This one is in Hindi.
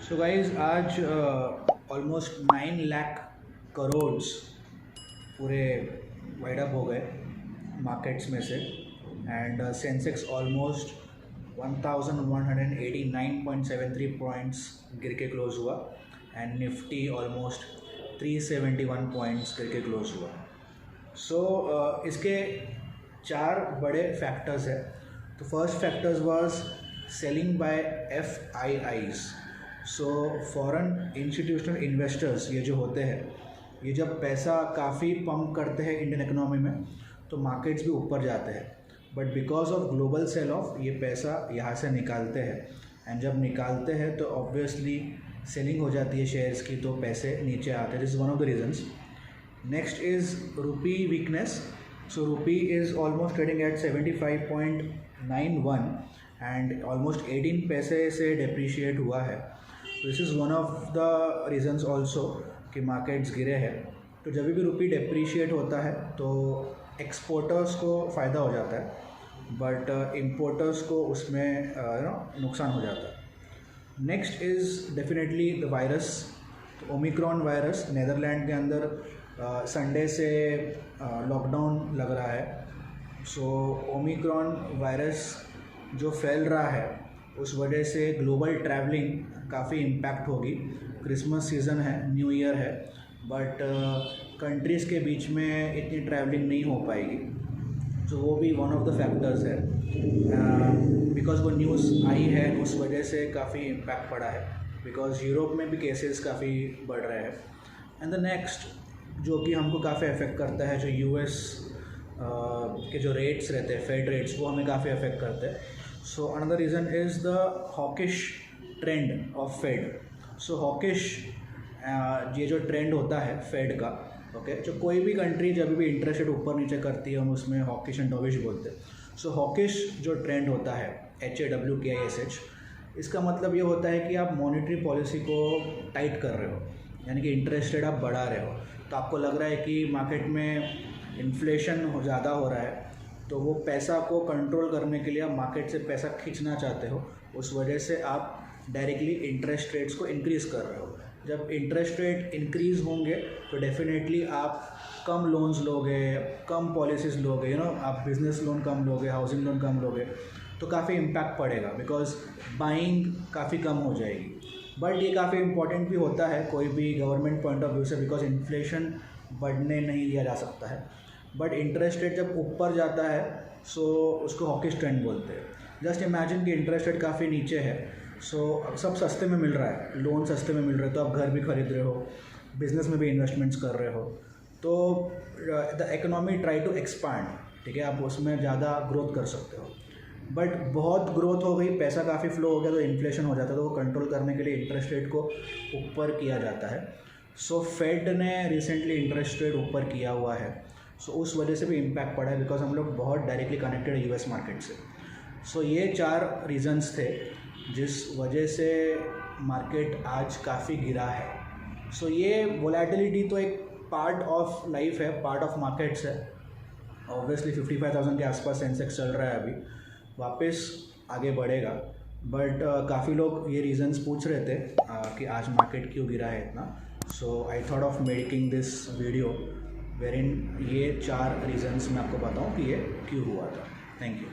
सो गाइज आज ऑलमोस्ट 9 लाख करोड़ पूरे वाइड अप हो गए मार्केट्स में से एंड सेंसेक्स ऑलमोस्ट 1189.73 पॉइंट्स गिर के क्लोज हुआ एंड निफ्टी ऑलमोस्ट 371 पॉइंट्स गिर के क्लोज हुआ। सो इसके 4 बड़े फैक्टर्स है। तो first factors was selling by FIIs। So foreign institutional investors ये जो होते हैं, ये जब पैसा काफ़ी पंप करते हैं इंडियन इकोनॉमी में तो मार्केट्स भी ऊपर जाते हैं, but because of global sell off ये पैसा यहाँ से निकालते हैं एंड जब निकालते हैं तो ऑब्वियसली सेलिंग हो जाती है शेयर्स की, तो पैसे नीचे आते हैं। This is one of the reasons. Next is रूपी वीकनेस। सो रूपी is almost trading at 75.91 and almost 18 पैसे से डेप्रीशिएट हुआ है। This is one of the reasons also कि मार्केट्स गिरे हैं। तो जब भी रूपी डेप्रीशिएट होता है तो एक्सपोर्टर्स को फ़ायदा हो जाता है, बट इम्पोर्टर्स को उसमें नुकसान हो जाता है। Next is definitely the virus. तो ओमिक्रॉन वायरस नीदरलैंड के अंदर संडे से लॉकडाउन लग रहा है। सो ओमिक्रॉन वायरस जो फैल रहा है उस वजह से ग्लोबल ट्रैवलिंग काफ़ी इम्पैक्ट होगी। क्रिसमस सीज़न है, न्यू ईयर है, बट कंट्रीज़ के बीच में इतनी ट्रैवलिंग नहीं हो पाएगी। तो वो भी वन ऑफ द फैक्टर्स है। बिकॉज वो न्यूज़ आई है उस वजह से काफ़ी इम्पैक्ट पड़ा है, बिकॉज यूरोप में भी केसेस काफ़ी बढ़ रहे हैं। एंड द नेक्स्ट जो कि हमको काफ़ी अफेक्ट करता है, जो US के जो रेट्स रहते हैं, फेड रेट्स, वो हमें काफ़ी अफेक्ट करते हैं। So another reason is the hawkish trend of Fed. So hawkish ये जो ट्रेंड होता है फेड का, ओके, जो कोई भी कंट्री जब भी इंटरेस्ट रेट ऊपर नीचे करती है हम उसमें हॉकिश एंड डॉविश बोलते हैं। सो हॉकिश जो ट्रेंड होता है HAWKISH, इसका मतलब ये होता है कि आप मॉनेटरी पॉलिसी को टाइट कर रहे हो, यानी कि इंटरेस्ट रेट आप बढ़ा रहे हो। तो आपको लग रहा है कि मार्केट में इन्फ्लेशन ज़्यादा हो रहा है, तो वो पैसा को कंट्रोल करने के लिए आप मार्केट से पैसा खींचना चाहते हो, उस वजह से आप डायरेक्टली इंटरेस्ट रेट्स को इंक्रीज़ कर रहे हो। जब इंटरेस्ट रेट इंक्रीज़ होंगे तो डेफिनेटली आप कम लोन्स लोगे, कम पॉलिसीज़ लोगे, आप बिज़नेस लोन कम लोगे, हाउसिंग लोन कम लोगे, तो काफ़ी इम्पैक्ट पड़ेगा, बिकॉज बाइंग काफ़ी कम हो जाएगी। बट ये काफ़ी इंपॉर्टेंट भी होता है कोई भी गवर्नमेंट पॉइंट ऑफ व्यू से, बिकॉज इन्फ्लेशन बढ़ने नहीं दिया जा सकता है। बट इंटरेस्ट रेट जब ऊपर जाता है सो उसको हॉकिश ट्रेंड बोलते हैं। जस्ट इमेजिन कि इंटरेस्ट रेट काफ़ी नीचे है, सो सब सस्ते में मिल रहा है, लोन सस्ते में मिल रहे हैं, तो आप घर भी खरीद रहे हो, बिजनेस में भी इन्वेस्टमेंट्स कर रहे हो, तो the economy try to expand, ठीक है, आप उसमें ज़्यादा ग्रोथ कर सकते हो। बट बहुत ग्रोथ हो गई, पैसा काफ़ी फ्लो हो गया तो इन्फ्लेशन हो जाता है, तो वो कंट्रोल करने के लिए इंटरेस्ट रेट को ऊपर किया जाता है। सो फेड ने रिसेंटली इंटरेस्ट रेट ऊपर किया हुआ है, सो उस वजह से भी इम्पैक्ट पड़ा है, बिकॉज हम लोग बहुत डायरेक्टली कनेक्टेड है US मार्केट से। सो ये 4 रीजंस थे जिस वजह से मार्केट आज काफ़ी गिरा है। सो ये वोलेटिलिटी तो एक पार्ट ऑफ लाइफ है, पार्ट ऑफ मार्केट्स है। ऑब्वियसली 55,000 के आसपास सेंसेक्स चल रहा है, अभी वापस आगे बढ़ेगा। बट काफ़ी लोग ये रीजंस पूछ रहे थे कि आज मार्केट क्यों गिरा है इतना। So I thought of making this video where in ये 4 रीजंस मैं आपको बताऊँ कि ये क्यों हुआ था। Thank you.